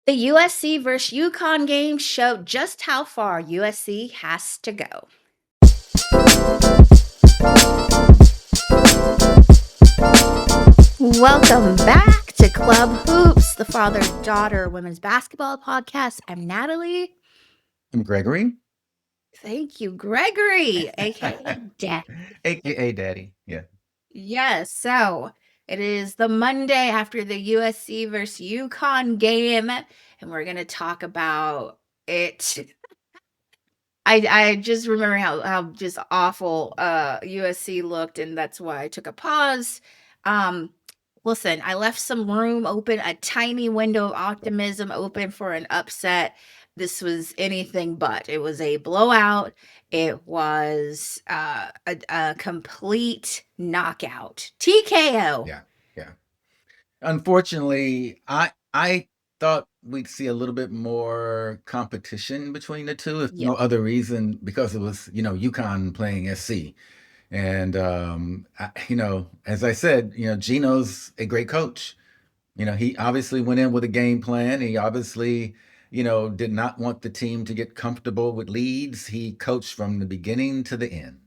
The USC versus UConn game showed just how far USC has to go. Welcome back to Club Hoops, the father-daughter women's basketball podcast. I'm Natalie. I'm Gregory. Thank you, Gregory, aka Dad. AKA Daddy. Yeah. Yes, so it is the Monday after the USC versus UConn game, and we're going to talk about it. I just remember how just awful USC looked, and that's why I took a pause. Listen, I left some room open, a tiny window of optimism open for an upset. This was anything but. It was a blowout. It was a complete knockout. TKO. Yeah. Unfortunately, I thought we'd see a little bit more competition between the two, if Yeah. no other reason, because it was, UConn playing SC. And as I said, Geno's a great coach. He obviously went in with a game plan. He obviously, did not want the team to get comfortable with leads. He coached from the beginning to the end.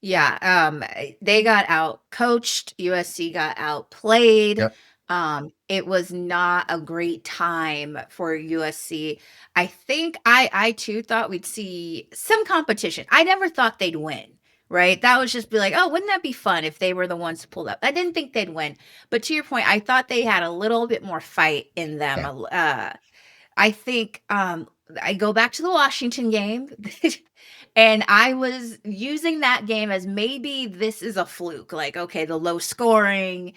Yeah, they got out coached, USC got outplayed. Yep. It was not a great time for USC. I think I too thought we'd see some competition. I never thought they'd win, right? That was just be like, oh, wouldn't that be fun if they were the ones pulled up? I didn't think they'd win. But to your point, I thought they had a little bit more fight in them. Yeah. I think I go back to the Washington game. And I was using that game as maybe this is a fluke, like, okay, the low scoring,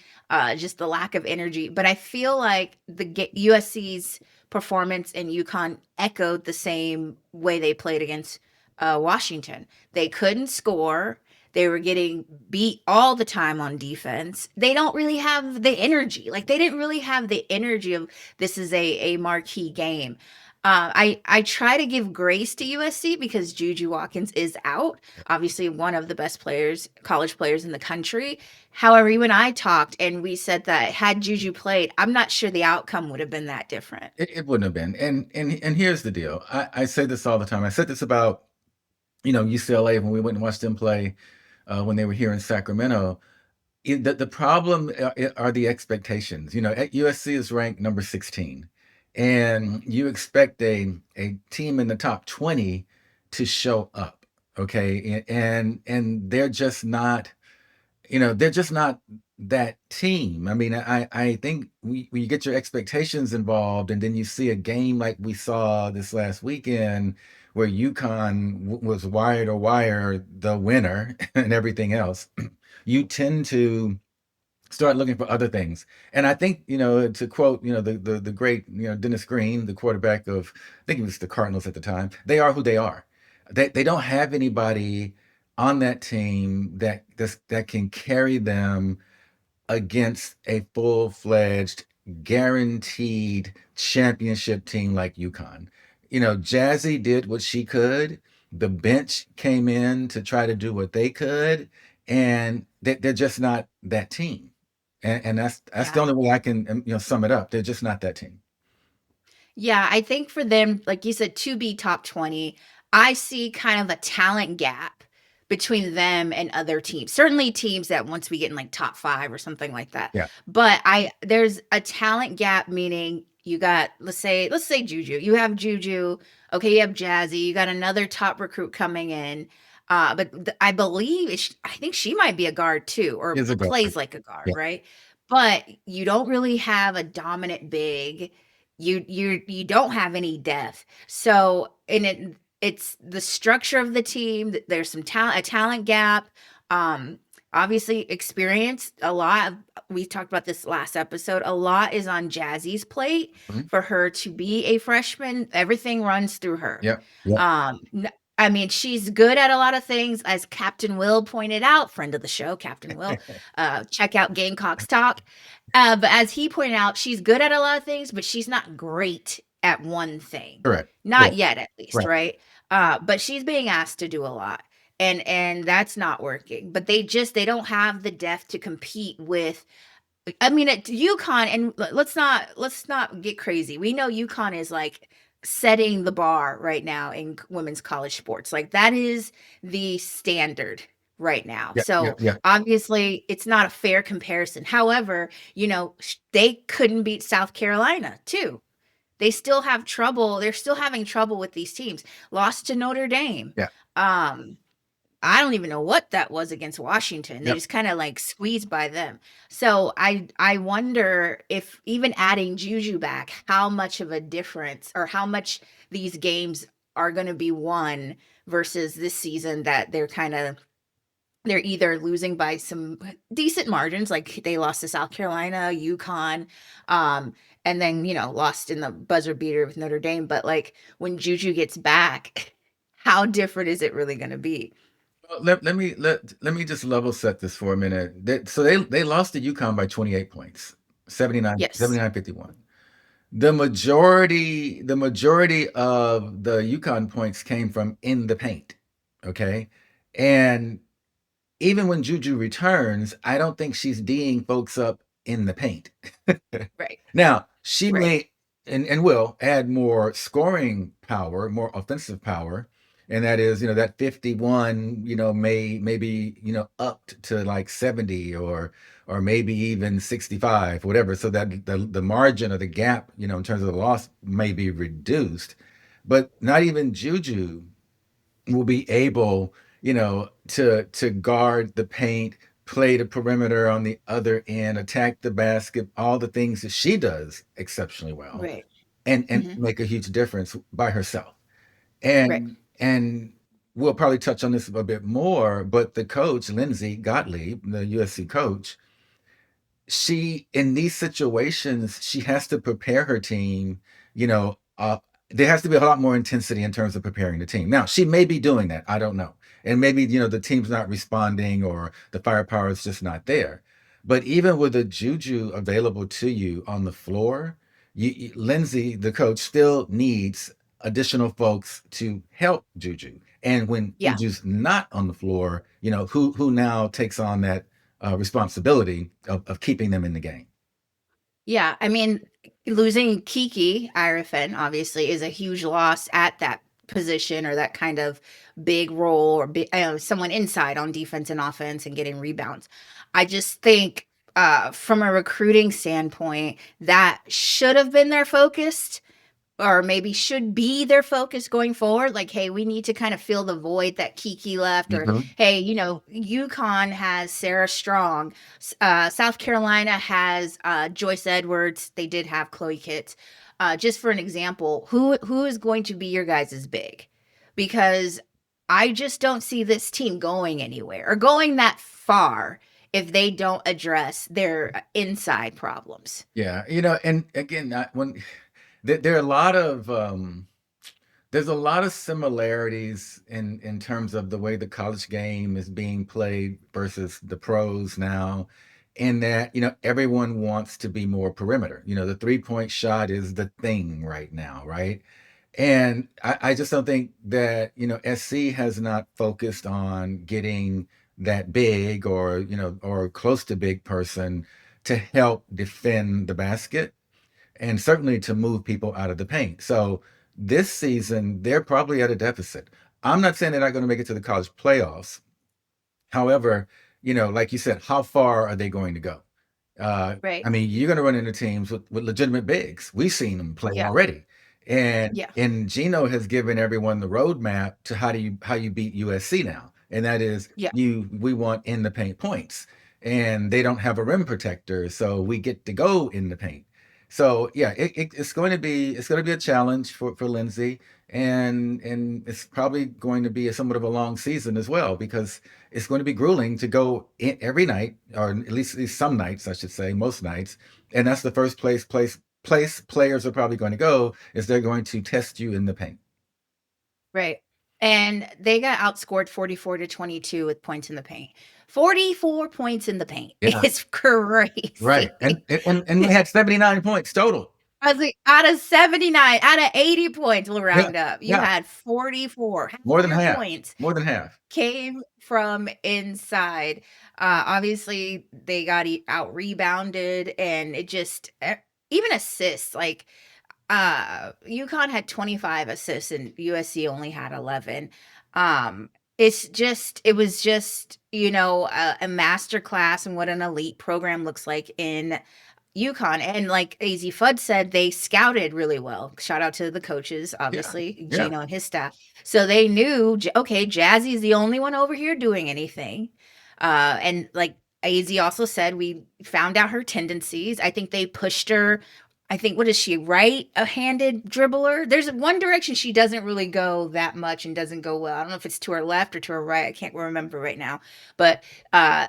just the lack of energy. But I feel like USC's performance in UConn echoed the same way they played against Washington. They couldn't score. They were getting beat all the time on defense. They don't really have the energy. Like, they didn't really have the energy of this is a marquee game. I try to give grace to USC because JuJu Watkins is out, obviously one of the best college players in the country. However, you and I talked and we said that had JuJu played, I'm not sure the outcome would have been that different. It wouldn't have been. And here's the deal. I say this all the time. I said this about, UCLA when we went and watched them play when they were here in Sacramento. The problem are the expectations. USC is ranked number 16. And you expect a team in the top 20 to show up. Okay. And they're just not, that team. I mean, I think when you get your expectations involved and then you see a game like we saw this last weekend where UConn was wire to wire the winner and everything else, you tend to start looking for other things. And I think, to quote, the great, Dennis Green, the quarterback of, I think it was the Cardinals at the time, they are who they are. They don't have anybody on that team that can carry them against a full-fledged, guaranteed championship team like UConn. Jazzy did what she could. The bench came in to try to do what they could, and they're just not that team. And that's the only way I can sum it up. They're just not that team. Yeah, I think for them, like you said, to be top 20, I see kind of a talent gap between them and other teams. Certainly teams that once we get in like top 5 or something like that. Yeah. But there's a talent gap, meaning you got, let's say JuJu. You have JuJu. Okay, you have Jazzy. You got another top recruit coming in. But I think she might be a guard too, or Is a guard. plays like a guard, Yeah. right? But you don't really have a dominant big. You don't have any depth. So, and it's the structure of the team. There's some talent, a talent gap. Obviously experience. We talked about this last episode. A lot is on Jazzy's plate for her to be a freshman. Everything runs through her. Yeah. I mean, she's good at a lot of things, as Captain Will pointed out, friend of the show, Captain Will. Check out Gamecocks Talk. But as he pointed out, she's good at a lot of things, but she's not great at one thing. Correct. Not yet, at least, Right. But she's being asked to do a lot, and that's not working. But they don't have the depth to compete with I mean, at UConn, and let's not get crazy. We know UConn is like setting the bar right now in women's college sports. Like that is the standard right now. Yeah, yeah, So yeah. obviously, it's not a fair comparison. However, they couldn't beat South Carolina too. They still have trouble. They're still having trouble with these teams. Lost to Notre Dame. Yeah. Um, I don't even know what that was against Washington. They Yep. just kind of like squeezed by them. So I wonder if even adding JuJu back, how much of a difference or how much these games are going to be won versus this season that they're either losing by some decent margins, like they lost to South Carolina, UConn, um, and then lost in the buzzer beater with Notre Dame. But like when JuJu gets back, how different is it really going to be? Well, let me just level set this for a minute. So they lost to UConn by 28 points, Yes. 79-51. The majority of the UConn points came from in the paint. Okay. And even when JuJu returns, I don't think she's D'ing folks up in the paint. Right. Now, she Right. may and will add more scoring power, more offensive power, and that is, that 51, maybe, upped to like 70 or maybe even 65, whatever, so that the margin or the gap, in terms of the loss may be reduced. But not even JuJu will be able, to guard the paint, play the perimeter on the other end, attack the basket, all the things that she does exceptionally well, Right. and Mhm. make a huge difference by herself. Right. And we'll probably touch on this a bit more, but the coach, Lindsay Gottlieb, the USC coach, she in these situations she has to prepare her team. There has to be a lot more intensity in terms of preparing the team. Now she may be doing that, I don't know, and maybe the team's not responding or the firepower is just not there. But even with the JuJu available to you on the floor, Lindsay the coach still needs additional folks to help JuJu. And when Yeah. JuJu's not on the floor, who now takes on that responsibility of keeping them in the game. Yeah. I mean, losing Kiki Irefin obviously is a huge loss at that position or that kind of big role or someone inside on defense and offense and getting rebounds. I just think from a recruiting standpoint, that should have been their focus or maybe should be their focus going forward. Like, hey, we need to kind of fill the void that Kiki left, or Mhm. hey, UConn has Sarah Strong, South Carolina has Joyce Edwards. They did have Chloe Kitts. Just for an example, who is going to be your guys' big? Because I just don't see this team going anywhere or going that far if they don't address their inside problems. Yeah, and again, when there are a lot of there's a lot of similarities in terms of the way the college game is being played versus the pros now, in that everyone wants to be more perimeter. The 3-point shot is the thing right now, right? And I just don't think that, SC has not focused on getting that big or close to big person to help defend the basket and certainly to move people out of the paint. So this season, they're probably at a deficit. I'm not saying they're not going to make it to the college playoffs. However, like you said, how far are they going to go? I Right. mean, you're going to run into teams with legitimate bigs. We've seen them play Yeah. already, and Yeah. and Geno has given everyone the roadmap to how you beat USC now, and that is Yeah. we want in the paint points, and they don't have a rim protector, so we get to go in the paint. So yeah, it's going to be a challenge for Lindsay, and it's probably going to be somewhat of a long season as well, because it's going to be grueling to go in every night, or at least some nights, I should say, most nights. And that's the first place players are probably going to go, is they're going to test you in the paint. Right. And they got outscored 44-22 with points in the paint. 44 points in the paint. Yeah, It's right. crazy. And they had 79 points total. I was like, out of 79, out of 80 points, we'll Yeah, round up. You yeah, had 44. Half more of than your half, points more than half. came from inside. Obviously, they got out rebounded, and it just even assists. Like UConn had 25 assists, and USC only had 11. Um, it was just a master class in what an elite program looks like in UConn. And like AZ Fudd said, they scouted really well. Shout out to the coaches, Yeah, obviously, yeah, Geno and his staff. So they knew, okay, Jazzy's the only one over here doing anything. And like AZ also said, we found out her tendencies. I think they pushed her. I think, what is she, right? A handed dribbler? There's one direction she doesn't really go that much and doesn't go well. I don't know if it's to her left or to her right. I can't remember right now. But uh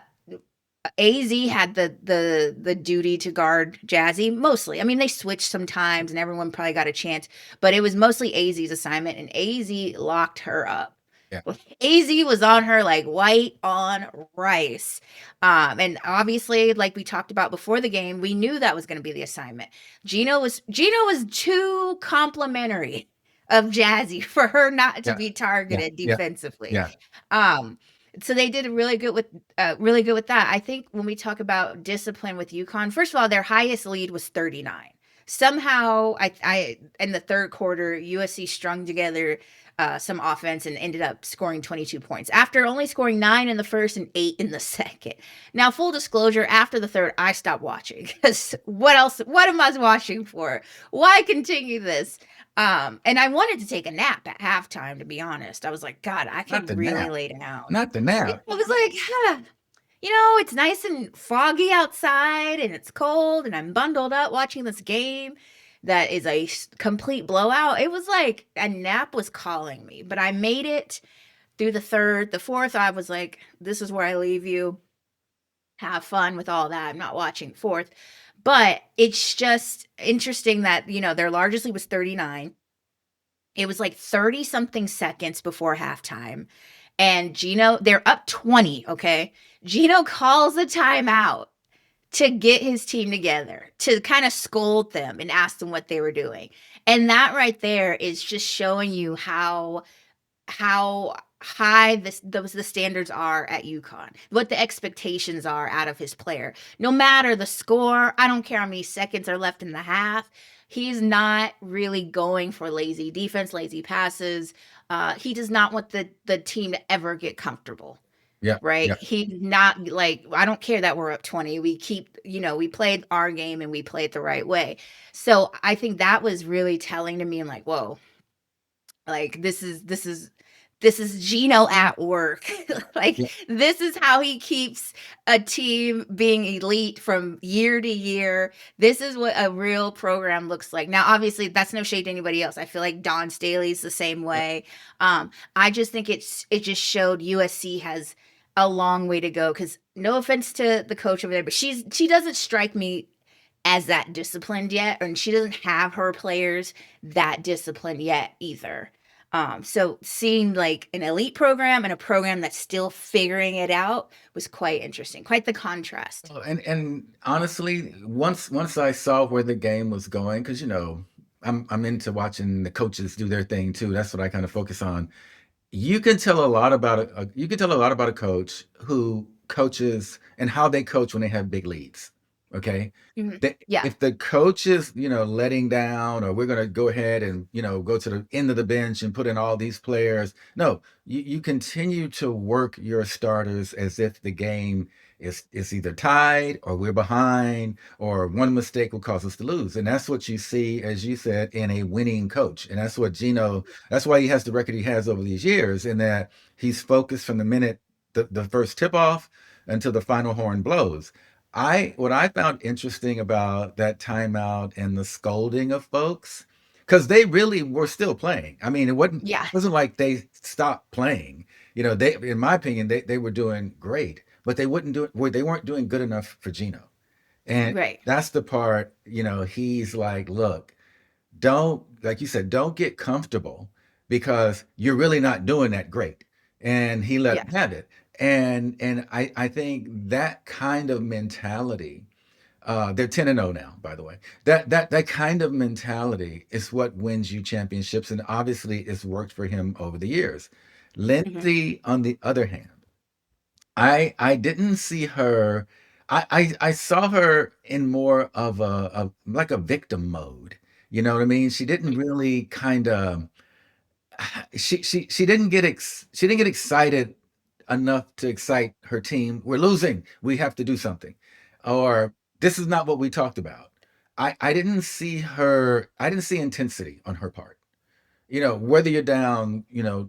AZ had the duty to guard Jazzy mostly. I mean, they switched sometimes and everyone probably got a chance, but it was mostly AZ's assignment, and AZ locked her up. yeah. AZ was on her like white on rice. And obviously, like we talked about before the game, we knew that was going to be the assignment. Geno was too complimentary of Jazzy for her not to Yeah, be yeah, targeted yeah, defensively. yeah. Um, so they did really good with that. I think when we talk about discipline with UConn, first of all, their highest lead was 39. Somehow, I in the third quarter, USC strung together some offense and ended up scoring 22 points after only scoring 9 in the first and 8 in the second. Now, full disclosure, after the third, I stopped watching because what else? What am I watching for? Why continue this? And I wanted to take a nap at halftime, to be honest. I was like, God, I Not could the really nap. lay down. Not the Yeah, nap. I was like, it's nice and foggy outside and it's cold and I'm bundled up watching this game that is a complete blowout. It was like a nap was calling me, but I made it through the third. The fourth, I was like, this is where I leave you. Have fun with all that. I'm not watching fourth. But it's just interesting that, their largest lead was 39. It was like 30 something seconds before halftime. And Geno, they're up 20, okay? Geno calls a timeout to get his team together, to kind of scold them and ask them what they were doing. And that right there is just showing you how high the standards are at UConn, what the expectations are out of his player. No matter the score, I don't care how many seconds are left in the half. He's not really going for lazy defense, lazy passes. He does not want the team to ever get comfortable. Yeah, Right? yeah, He's not like, I don't care that we're up 20. We played our game and we played the right way. So I think that was really telling to me and like, whoa, like this is Geno at work. Like yeah, this is how he keeps a team being elite from year to year. This is what a real program looks like. Now, obviously, that's no shade to anybody else. I feel like Don Staley's the same yeah, way. I just think it just showed USC has a long way to go. Because no offense to the coach over there, but she doesn't strike me as that disciplined yet, and she doesn't have her players that disciplined yet either. So seeing like an elite program and a program that's still figuring it out was quite interesting, quite the contrast. Oh, and honestly, once I saw where the game was going, because I'm into watching the coaches do their thing too. That's what I kind of focus on. You can tell a lot about you can tell a lot about a coach who coaches and how they coach when they have big leads. Okay. Mhm. They, Yeah, if the coach is, letting down, or we're going to go ahead and, go to the end of the bench and put in all these players. No, you continue to work your starters as if the game is either tied or we're behind or one mistake will cause us to lose. And that's what you see, as you said, in a winning coach. And that's what Geno, that's why he has the record he has over these years, in that he's focused from the minute the first tip off until the final horn blows. What I found interesting about that timeout and the scolding of folks, because they really were still playing. I mean, it wasn't yeah, wasn't like they stopped playing. They, in my opinion, they were doing great, but they weren't doing good enough for Geno. And right. that's the part, he's like, look, don't, like you said, don't get comfortable because you're really not doing that great. And he let Yeah. him have it. And I think that kind of mentality, they're 10-0 now, by the way. That kind of mentality is what wins you championships, and obviously it's worked for him over the years. Hmm. Lindsay, on the other hand, I didn't see her. I saw her in more of a like a victim mode. You know what I mean? She didn't really kind of she didn't get excited enough to excite her team. We're losing. We have to do something. Or this is not what we talked about. I didn't see her, I didn't see intensity on her part. Whether you're down,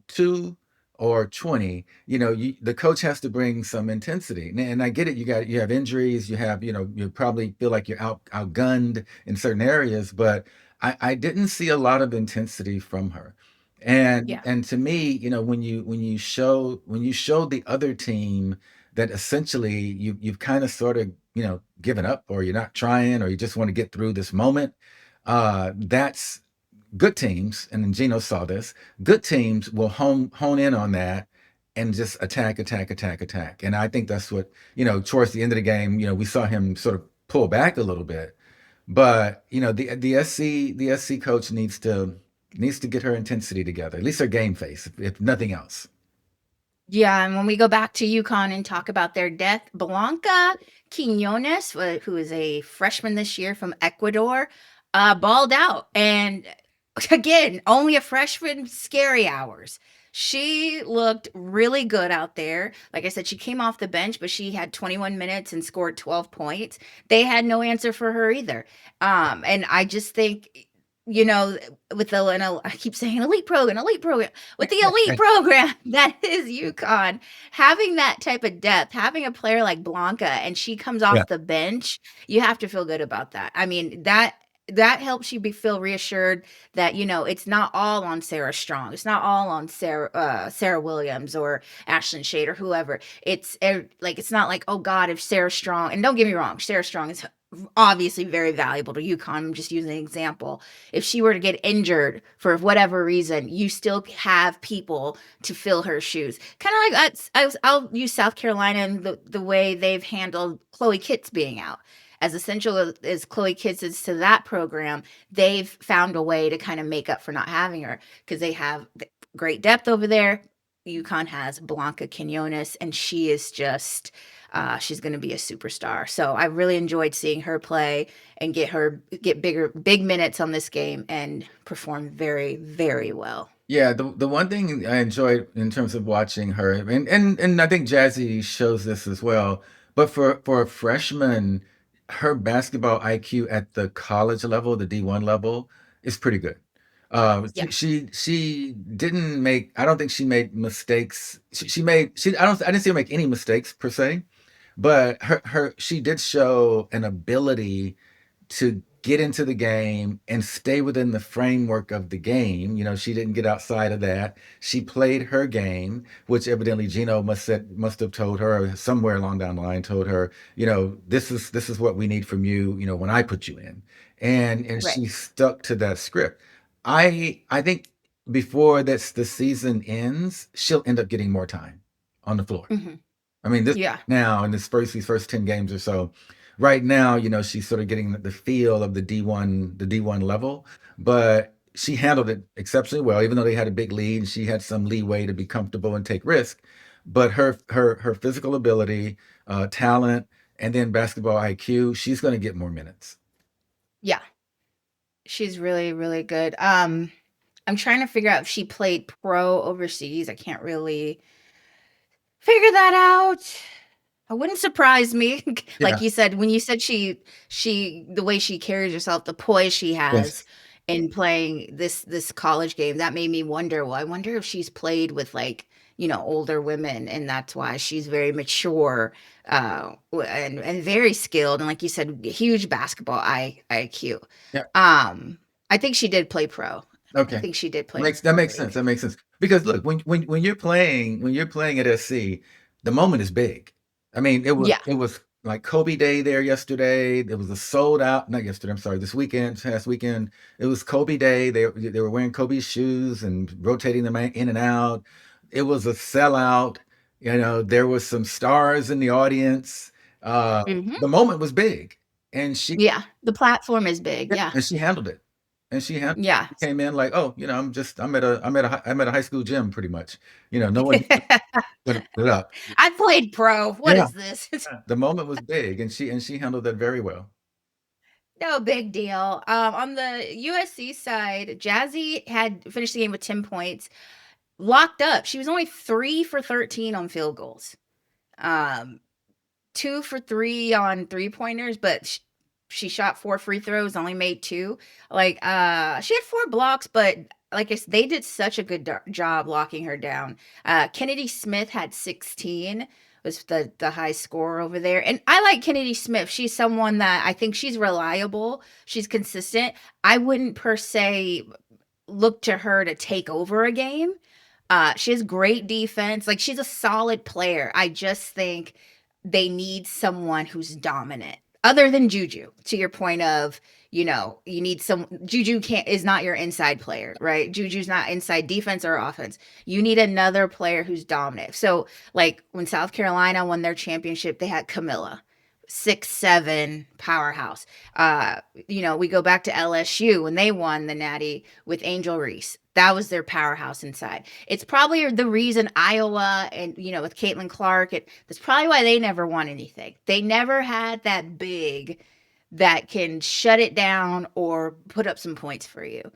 2 or 20, the coach has to bring some intensity. And I get it. You have injuries, you probably feel like you're outgunned in certain areas, but I didn't see a lot of intensity from her. And Yeah. and to me, when you show the other team that essentially you've kind of sort of, given up, or you're not trying, or you just want to get through this moment, that's good teams, and then Geno saw this. Good teams will hone in on that and just attack, attack, attack, attack. And I think that's what, towards the end of the game, we saw him sort of pull back a little bit. But the SC coach needs to get her intensity together, at least her game face, if nothing else. Yeah, and when we go back to UConn and talk about their depth, Blanca Quiñonez, who is a freshman this year from Ecuador, balled out. And again, only a freshman, scary hours. She looked really good out there. Like I said, she came off the bench, but she had 21 minutes and scored 12 points. They had no answer for her either. And I just think, you know, with the, and I keep saying elite program, with the elite program that is UConn, having that type of depth, having a player like Blanca and she comes Yeah. off the bench, you have to feel good about that. I mean, that helps you feel reassured that it's not all on Sarah Strong. It's not all on Sarah Williams or Ashlyn Shade or whoever. Like it's not like, oh God, if Sarah Strong, and don't get me wrong, Sarah Strong is obviously very valuable to UConn. I'm just using an example. If she were to get injured for whatever reason, you still have people to fill her shoes. Kind of like I'll use South Carolina and the way they've handled Chloe Kitts being out. As essential as Chloe Kitts is to that program, they've found a way to kind of make up for not having her because they have great depth over there. UConn has Blanca Quiñonez, and she is just she's going to be a superstar. So I really enjoyed seeing her play and get big minutes on this game and perform very, very well. Yeah, the one thing I enjoyed in terms of watching her, and I think Jazzy shows this as well, but for a freshman, her basketball IQ at the college level, the D1 level, is pretty good. Yeah. She didn't make, I don't think she made mistakes. I didn't see her make any mistakes per se, but she did show an ability to get into the game and stay within the framework of the game. She didn't get outside of that. She played her game, which evidently Geno must have told her, or somewhere along down the line told her, this is what we need from you, when I put you in. And Right. she stuck to that script. I think before the season ends, she'll end up getting more time on the floor. Hmm. I mean, this Yeah. now in these first 10 games or so, right now, she's sort of getting the feel of the D1 level, but she handled it exceptionally well, even though they had a big lead and she had some leeway to be comfortable and take risk. But her physical ability, talent, and then basketball IQ, she's going to get more minutes. Yeah. She's really, really good. I'm trying to figure out if she played pro overseas. I can't really figure that out. It wouldn't surprise me. Like Yeah. you said, when you said she the way she carries herself, the poise she has Yes. in playing this college game, that made me wonder, well, I wonder if she's played with like, older women and that's why she's very mature and very skilled and like you said, huge basketball IQ. Yeah. Um I think she did play pro. I Okay. think she did play Makes that pro makes sense. league. That makes sense. Because look, when you're playing at SC, the moment is big. I mean, it was Yeah. it was like Kobe Day there yesterday. It was a sold out, not yesterday, I'm sorry, past weekend. It was Kobe Day. They were wearing Kobe's shoes and rotating them in and out. It was a sellout. There was some stars in the audience. Hmm. The moment was big. And she Yeah. The platform is big. yeah, Yeah. and she handled it. and she Yeah. came in like, oh, I'm at a high school gym pretty much. No one put it up. I played pro. What Yeah, is this? the moment was big, and she handled that very well. No big deal. On the USC side, Jazzy had finished the game with 10 points, locked up. She was only 3 for 13 on field goals. Um, 2 for 3 on three-pointers, but she shot 4 free throws, only made 2. Like, she had 4 blocks, but like they did such a good job locking her down. Kennedy Smith had 16, was the high scorer over there. And I like Kennedy Smith. She's someone that I think she's reliable. She's consistent. I wouldn't per se look to her to take over a game. She has great defense. Like, she's a solid player. I just think they need someone who's dominant. Other than JuJu, to your point of, you need some JuJu is not your inside player, right? JuJu's not inside defense or offense. You need another player who's dominant. So, like when South Carolina won their championship, they had Camilla, 6'7" powerhouse. We go back to LSU when they won the Natty with Angel Reese. That was their powerhouse inside. It's probably the reason Iowa and, with Caitlin Clark, that's probably why they never won anything. They never had that big that can shut it down or put up some points for you.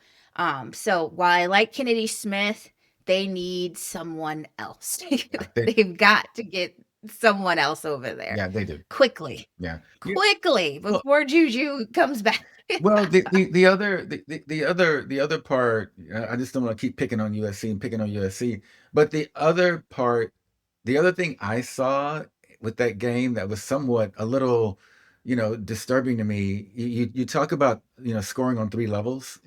So while I like Kennedy Smith, they need someone else. They've got to get someone else over there. Yeah, they do. Quickly. Yeah. Quickly Well, before JuJu comes back. well, the other part, I just don't want to keep picking on USC and picking on USC, but the other part, the other thing I saw with that game that was somewhat a little, disturbing to me. You talk about scoring on 3 levels.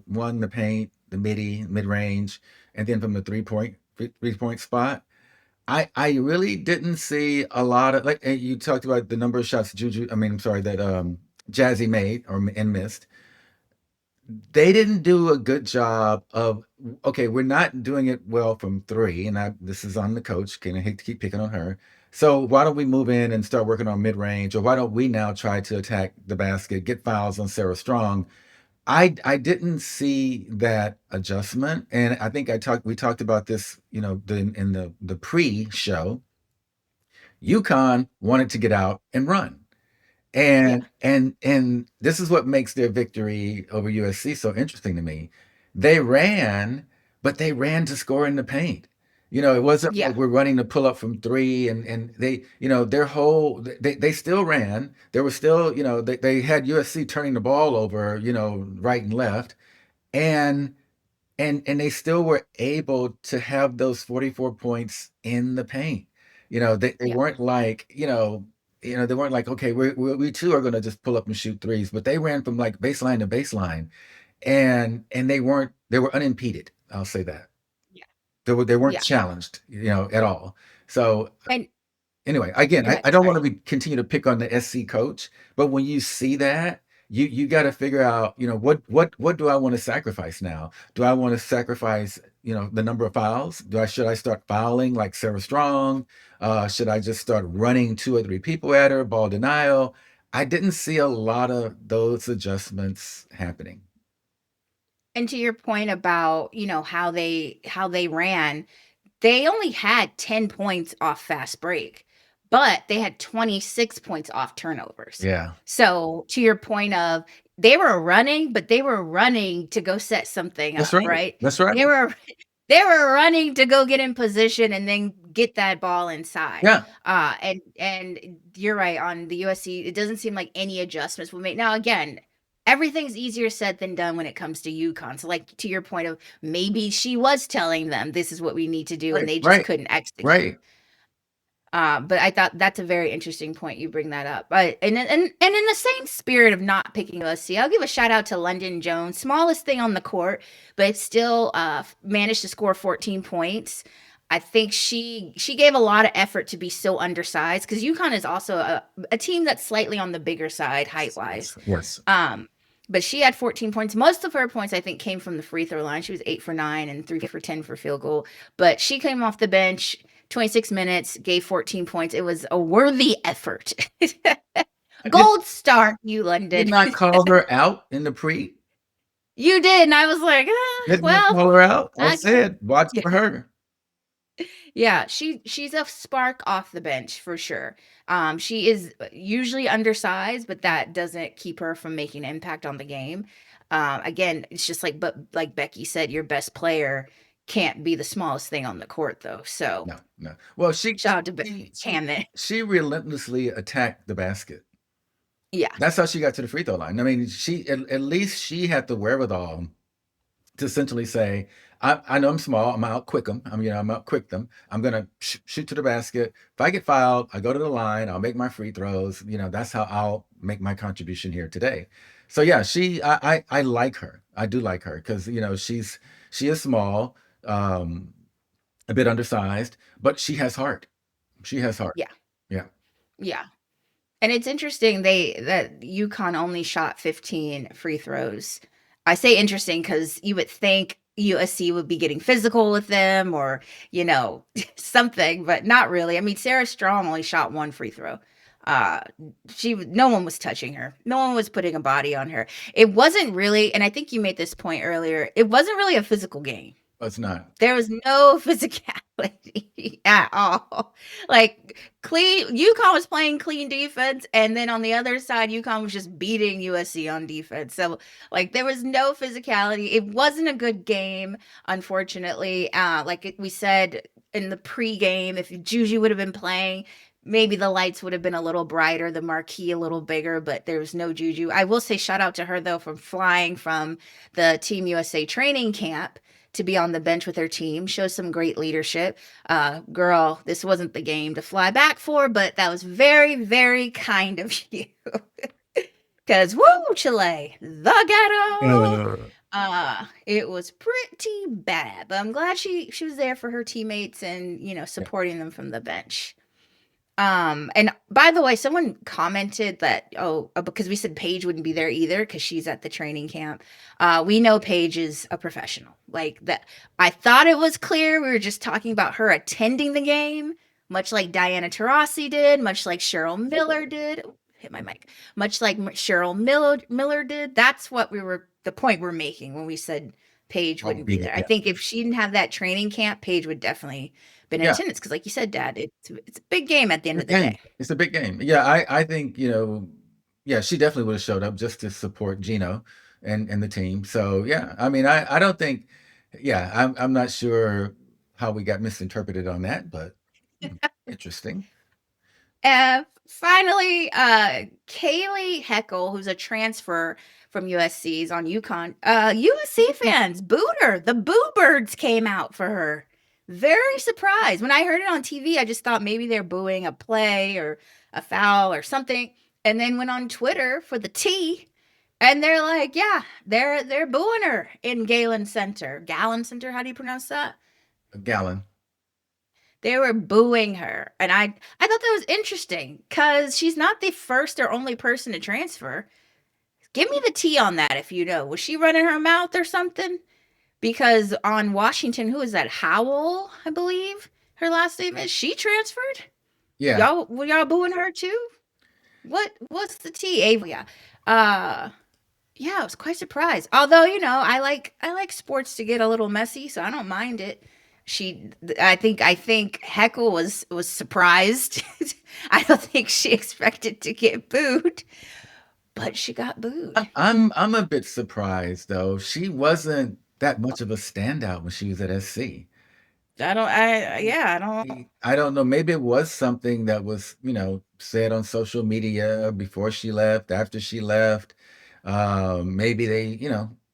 One, the paint, the mid range, and then from the 3-point spot. I really didn't see a lot of, like, and you talked about the number of shots JuJu. I mean, I'm sorry, that Jazzy made and missed. They didn't do a good job of, okay, we're not doing it well from 3, and this is on the coach. Can I hate to keep picking on her? So why don't we move in and start working on mid range, or why don't we now try to attack the basket, get fouls on Sarah Strong? I didn't see that adjustment, and I think we talked about this, in the pre-show. UConn wanted to get out and run. Yeah. And this is what makes their victory over USC so interesting to me. They ran, but they ran to score in the paint. It wasn't Yeah. like we're running to pull up from 3, and they, they still ran. There was still, they had USC turning the ball over, right and left. And they still were able to have those 44 points in the paint. They Yeah. weren't like, they weren't like, okay, we too are going to just pull up and shoot threes, but they ran from like baseline to baseline, and they were unimpeded. I'll say that. Yeah. They weren't Yeah. challenged, at all. So And anyway, again, go ahead. I don't want Sorry. to continue to pick on the SC coach, but when you see that, you got to figure out, what do I want to sacrifice now? Do I want to sacrifice, the number of fouls? Should I start fouling like Sarah Strong? Should I just start running 2 or 3 people at her, ball denial? I didn't see a lot of those adjustments happening. And to your point about, how they ran, they only had 10 points off fast break, but they had 26 points off turnovers. Yeah, So to your point of they were running, but they were running to go set something that's up, right. right? That's right. They were running to go get in position and then get that ball inside. Yeah. And you're right on the USC. It doesn't seem like any adjustments were made. Now, again, everything's easier said than done when it comes to UConn. So, like to your point of maybe she was telling them this is what we need to do, and they just Right. couldn't execute. Right. But I thought that's a very interesting point you bring that up. But and in the same spirit of not picking USC, I'll give a shout out to Londynn Jones, smallest thing on the court, but still managed to score 14 points. I think she gave a lot of effort to be so undersized because UConn is also a team that's slightly on the bigger side height wise. Yes. But she had 14 points. Most of her points, I think, came from the free throw line. She was 8 for 9 and 3 for 10 for field goal. But she came off the bench, 26 minutes, gave 14 points. It was a worthy effort. Gold star, you Londynn. Did not call her out in the pre? You did, and I was like, Didn't I well, call her out? I I said, "Watch yeah, for her." yeah, she's a spark off the bench for sure. She is usually undersized, but that doesn't keep her from making an impact on the game. Again, it's just but like Becky said, your best player can't be the smallest thing on the court, though. So No, no. Well, shout out to she she Hammond. she relentlessly attacked the basket. Yeah, That's how she got to the free throw line. I mean, she at least she had the wherewithal to essentially say, I know I'm small. I'm out quick them. I'm out quick them. I'm gonna shoot to the basket. If I get fouled, I go to the line. I'll make my free throws. That's how I'll make my contribution here today. So yeah, I like her. I do like her because she is small, a bit undersized, but she has heart. She has heart. yeah, Yeah. yeah. And it's interesting that UConn only shot 15 free throws. I say interesting because you would think USC would be getting physical with them or, something, but not really. I mean, Sarah Strong only shot one free throw. Uh, no one was touching her. No one was putting a body on her. It wasn't really, and I think you made this point earlier, it wasn't really a physical game. It's not. There was no physicality at all. Like UConn was playing clean defense, and then on the other side, UConn was just beating USC on defense. So there was no physicality. It wasn't a good game, unfortunately. We said in the pregame, if JuJu would have been playing, maybe the lights would have been a little brighter, the marquee a little bigger, but there was no JuJu. I will say shout out to her though for flying from the Team USA training camp to be on the bench with her team, shows some great leadership. Girl, this wasn't the game to fly back for, but that was very, very kind of you. Because woo, Chile, the ghetto. Uh, It was pretty bad, but I'm glad she was there for her teammates and yeah. supporting them from the bench. And by the way, someone commented that, because we said Paige wouldn't be there either because she's at the training camp. We know Paige is a professional. Like that, I thought it was clear. We were just talking about her attending the game, much like Diana Taurasi did, much like Cheryl Miller did. Ooh, hit my mic. Much like Cheryl Miller did. That's what the point we're making when we said Paige I'll wouldn't be be there. there. I Yeah. think if she didn't have that training camp, Paige would definitely been in Yeah. attendance because, like you said, Dad, it's a big game at the end Big of the game. day. It's a big game. Yeah, I think, yeah, she definitely would have showed up just to support Geno and the team. So yeah, I mean, I don't think, yeah, I'm not sure how we got misinterpreted on that, but interesting. Finally, Kaylee Heckle, who's a transfer from USC, is on UConn. USC fans booed her. The Boo Birds came out for her. Very surprised. When I heard it on TV, I just thought maybe they're booing a play or a foul or something. And then went on Twitter for the tea, and they're like, yeah, they're booing her in Galen Center. Gallon Center, how do you pronounce that? A gallon. They were booing her. And I thought that was interesting because she's not the first or only person to transfer. Give me the tea on that if you know. Was she running her mouth or something? Because on Washington, who is that? Howell, I believe her last name is. She transferred? Yeah. Y'all were y'all booing her too? What's the tea? Ava. Yeah. Uh yeah, I was quite surprised. Although, I like sports to get a little messy, so I don't mind it. She I think Heckle was surprised. I don't think she expected to get booed, but she got booed. I'm a bit surprised though. She wasn't that much of a standout when she was at SC. I don't I yeah, I don't I don't know. Maybe it was something that was, said on social media before she left, after she left. Maybe they,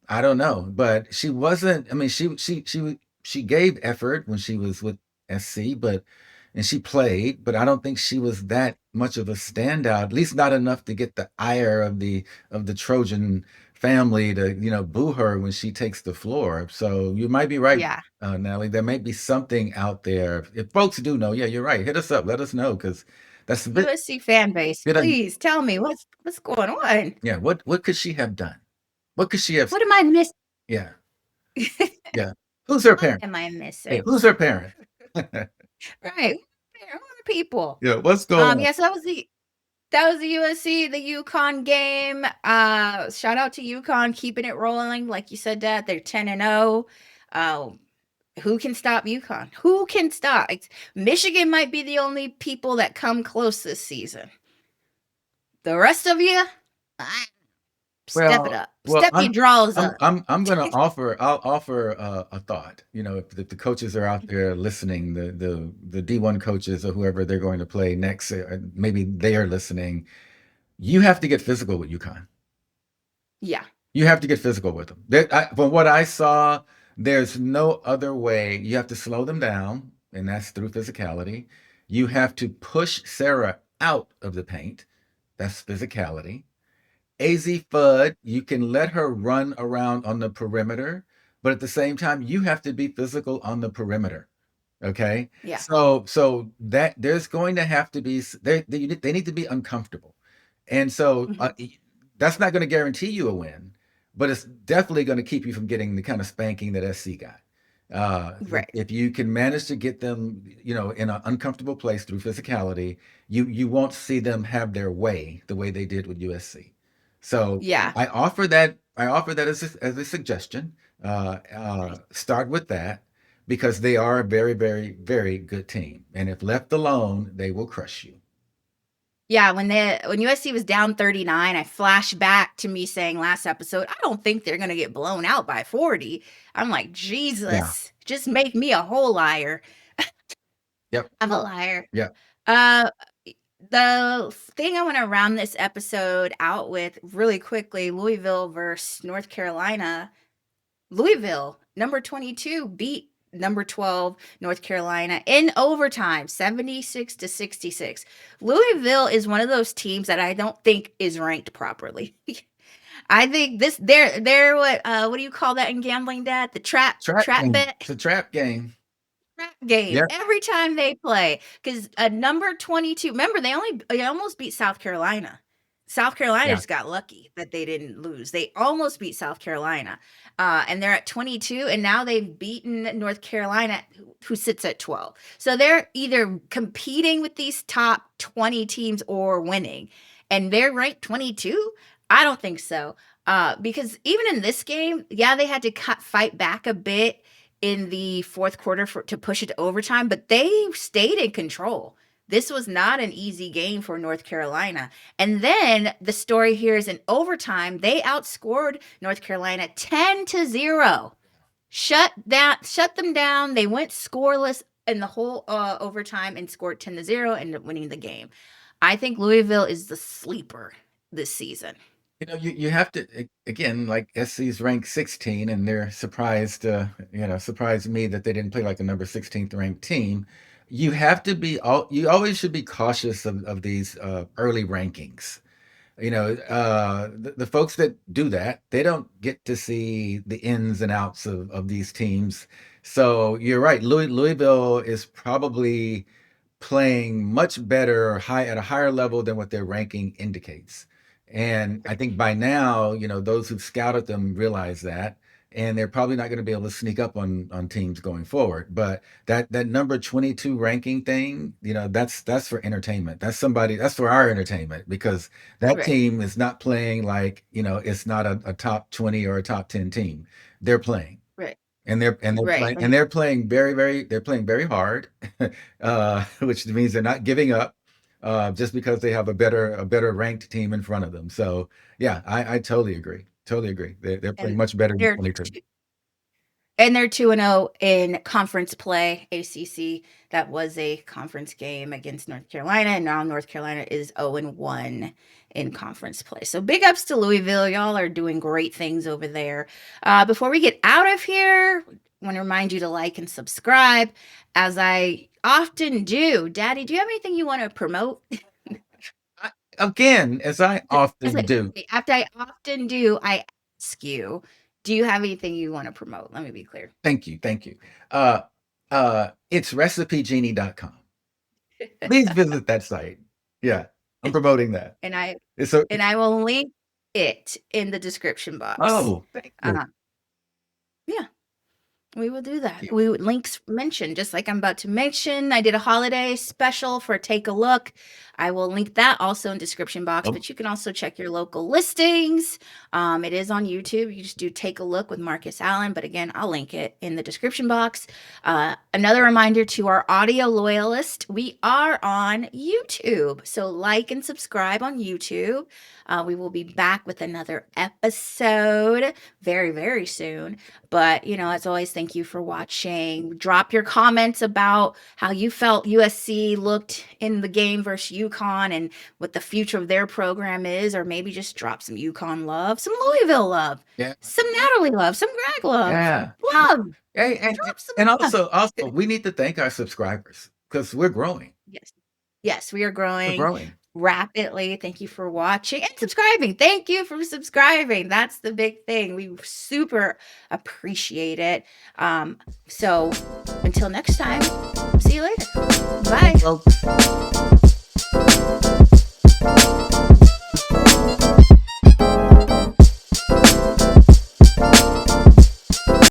I don't know. But she wasn't. I mean, she gave effort when she was with SC, and she played, but I don't think she was that much of a standout. At least not enough to get the ire of the Trojan family to boo her when she takes the floor. So you might be right, yeah. Natalie. There might be something out there. If folks do know, yeah, you're right. Hit us up. Let us know because that's a USC fan base, bit. please tell me what's going on. Yeah. What could she have done? What could she have? What am I missing? Yeah. Yeah. Who's her What parent? am I Hey, missing? who's her parent? Right. Who are the people? Yeah. What's going on? Yeah, so that was the That was the USC, the UConn game. Shout out to UConn keeping it rolling. Like you said, Dad, they're 10-0. Who can stop UConn? Who can stop? Michigan might be the only people that come close this season. The rest of you, step it Well, up. well, Step your draws up. I'm gonna offer. I'll offer a thought. You know, if the coaches are out there listening, the D1 coaches or whoever they're going to play next, maybe they are listening. You have to get physical with UConn. Yeah. You have to get physical with them. From what I saw, there's no other way. You have to slow them down, and that's through physicality. You have to push Sarah out of the paint. That's physicality. AZ Fudd, you can let her run around on the perimeter, but at the same time, you have to be physical on the perimeter. Okay. Yeah. So that there's going to have to be they need to be uncomfortable. And so Mhm. that's not going to guarantee you a win, but it's definitely going to keep you from getting the kind of spanking that SC got. Right. If you can manage to get them, you know, in an uncomfortable place through physicality, you won't see them have their way the way they did with USC. So Yeah. I offer that as a suggestion. Start with that because they are a very, very, very good team. And if left alone, they will crush you. Yeah, when USC was down 39, I flashed back to me saying last episode, I don't think they're gonna get blown out by 40. I'm like, Yeah. Jesus, just make me a whole liar. Yep. I'm a liar. Yep. Uh, the thing I want to round this episode out with really quickly, Louisville versus North Carolina. Louisville, number 22, beat number 12, North Carolina in overtime, 76-66. Louisville is one of those teams that I don't think is ranked properly. I think they're what do you call that in gambling, Dad? The Trap trap game. bet It's a trap game. game Yep. every time they play because a number 22, remember they almost beat South Carolina. South Carolina Yeah. just got lucky that they didn't lose. They almost beat South Carolina, and they're at 22, and now they've beaten North Carolina, who sits at 12. So they're either competing with these top 20 teams or winning, and they're ranked 22. I don't think so, because even in this game, yeah, they had to fight back a bit in the fourth quarter to push it to overtime, but they stayed in control. This was not an easy game for North Carolina. And then the story here is in overtime, they outscored North Carolina 10-0. Shut them down. They went scoreless in the whole overtime and scored 10-0 and ended up winning the game. I think Louisville is the sleeper this season. You know, you have to again, like SC's ranked 16, and they're surprised, surprised me that they didn't play like a number 16th ranked team. You have to be all you always should be cautious of these early rankings. You know, the folks that do that, they don't get to see the ins and outs of these teams. So you're right. Louisville is probably playing much better at a higher level than what their ranking indicates. And I think by now, you know, those who've scouted them realize that, and they're probably not going to be able to sneak up on teams going forward. But that number 22 ranking thing, you know, that's for entertainment. That's for our entertainment because that Right, team is not playing like, you know, it's not a top 20 or a top 10 team. They're playing right, and right. they're playing they're playing very hard, which means they're not giving up just because they have a better ranked team in front of them. So yeah, I totally agree. Totally agree. They're playing And much better than they're 22. And they're 2-0 in conference play, ACC. That was a conference game against North Carolina, and now North Carolina is 0-1 in conference play. So big ups to Louisville. Y'all are doing great things over there. Before we get out of here, I want to remind you to like and subscribe, as I often do. Daddy, do you have anything you want to promote? Again, as I often do. After I often do, I ask you, do you have anything you want to promote? Let me be clear. Thank you. Thank you. It's recipegenie.com. Please visit that site. Yeah, I'm promoting that. and I It's a and I will link it in the description box. oh, thank you. Uh, yeah. We will do that. Yeah. We would links mentioned, just like I'm about to mention. I did a holiday special for Take a Look. I will link that also in description box, Oh, but you can also check your local listings. It is on YouTube. You just do Take a Look with Marcus Allen, but again, I'll link it in the description box. Another reminder to our audio loyalist, we are on YouTube. So like and subscribe on YouTube. We will be back with another episode very, very soon. But, as always, thank you for watching. Drop your comments about how you felt USC looked in the game versus UConn and what the future of their program is, or maybe just drop some UConn love, some Louisville love, yeah. some Natalie love, some Greg love. Yeah. Love. Hey, Drop some and love. also, we need to thank our subscribers because we're growing. Yes. Yes, we are We're growing growing. rapidly. Thank you for watching and subscribing. Thank you for subscribing. That's the big thing. We super appreciate it. So until next time, see you later. Bye. Well,